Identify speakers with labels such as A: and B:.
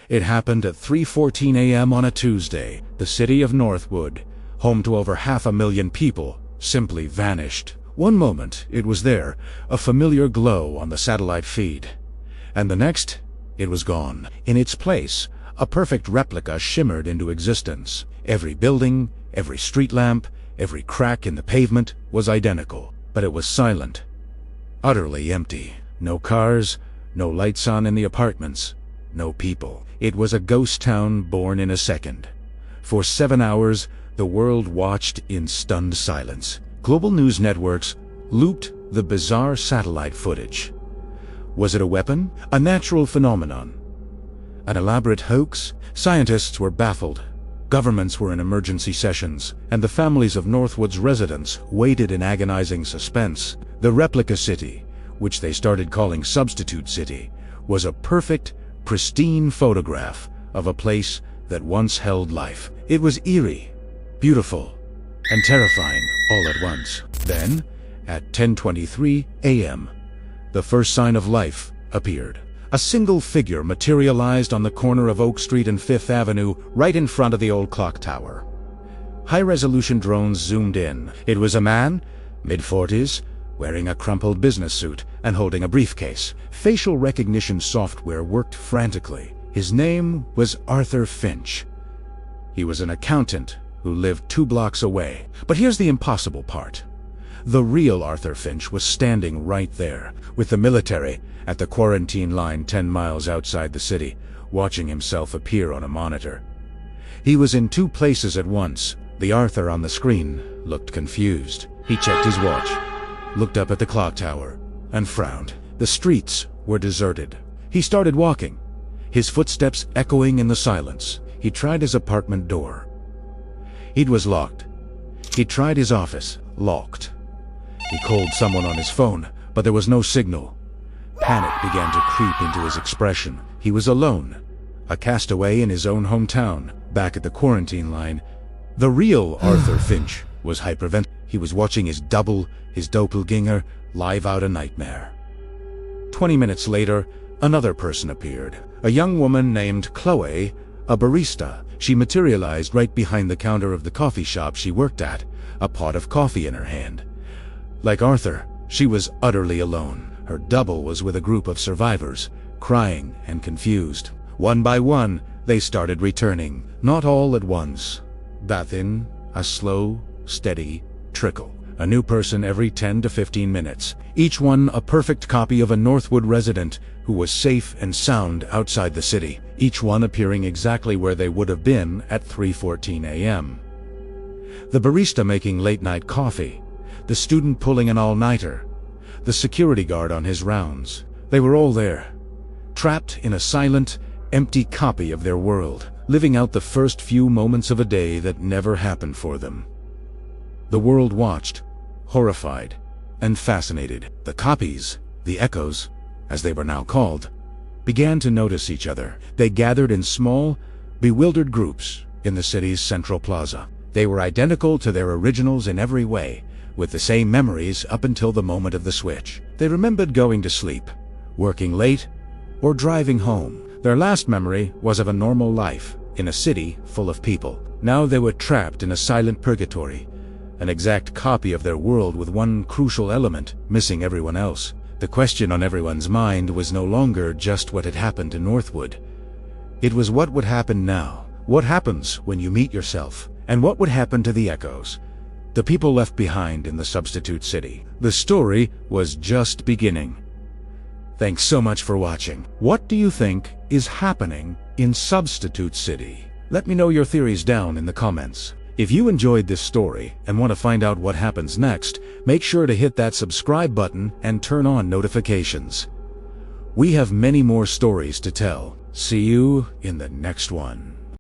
A: It happened at 3:14 a.m. on a Tuesday. The city of Northwood, home to over 500,000 people, simply vanished. One moment, it was there, a familiar glow on the satellite feed. And the next, it was gone. In its place, a perfect replica shimmered into existence. Every building, every street lamp, every crack in the pavement was identical. But it was silent, utterly empty. No cars, no lights on in the apartments, no people. It was a ghost town born in a second. For 7 hours, the world watched in stunned silence. Global news networks looped the bizarre satellite footage. Was it a weapon? A natural phenomenon? An elaborate hoax? Scientists were baffled. Governments were in emergency sessions, and the families of Northwood's residents waited in agonizing suspense. The replica city, which they started calling Substitute City, was a perfect, pristine photograph of a place that once held life. It was eerie, beautiful, and terrifying all at once. Then, at 10:23 a.m., the first sign of life appeared. A single figure materialized on the corner of Oak Street and Fifth Avenue, right in front of the old clock tower. High-resolution drones zoomed in. It was a man, mid-40s, wearing a crumpled business suit and holding a briefcase. Facial recognition software worked frantically. His name was Arthur Finch. He was an accountant who lived 2 blocks away. But here's the impossible part. The real Arthur Finch was standing right there, with the military at the quarantine line 10 miles outside the city, watching himself appear on a monitor. He was in 2 places at once. The Arthur on the screen looked confused. He checked his watch, looked up at the clock tower, and frowned. The streets were deserted. He started walking, his footsteps echoing in the silence. He tried his apartment door. It was locked. He tried his office. Locked. He called someone on his phone, but there was no signal. Panic began to creep into his expression. He was alone, a castaway in his own hometown, back at the quarantine line. The real Arthur Finch was hyperventilating. He was watching his double, his doppelganger, live out a nightmare. 20 minutes later, another person appeared. A young woman named Chloe, a barista. She materialized right behind the counter of the coffee shop she worked at, a pot of coffee in her hand. Like Arthur, she was utterly alone. Her double was with a group of survivors, crying and confused. One by one, they started returning, not all at once, but in a slow, steady trickle. A new person every 10 to 15 minutes. Each one a perfect copy of a Northwood resident who was safe and sound outside the city. Each one appearing exactly where they would have been at 3:14 a.m. The barista making late-night coffee. The student pulling an all-nighter. The security guard on his rounds. They were all there, trapped in a silent, empty copy of their world, living out the first few moments of a day that never happened for them. The world watched, horrified and fascinated. The copies, the echoes, as they were now called, began to notice each other. They gathered in small, bewildered groups in the city's central plaza. They were identical to their originals in every way, with the same memories up until the moment of the switch. They remembered going to sleep, working late, or driving home. Their last memory was of a normal life in a city full of people. Now they were trapped in a silent purgatory, an exact copy of their world with one crucial element missing everyone else. The question on everyone's mind was no longer just what had happened to Northwood. It was what would happen now. What happens when you meet yourself? And what would happen to the echoes? The people left behind in the Substitute City. The story was just beginning. Thanks so much for watching. What do you think is happening in Substitute City? Let me know your theories down in the comments. If you enjoyed this story and want to find out what happens next, make sure to hit that subscribe button and turn on notifications. We have many more stories to tell. See you in the next one.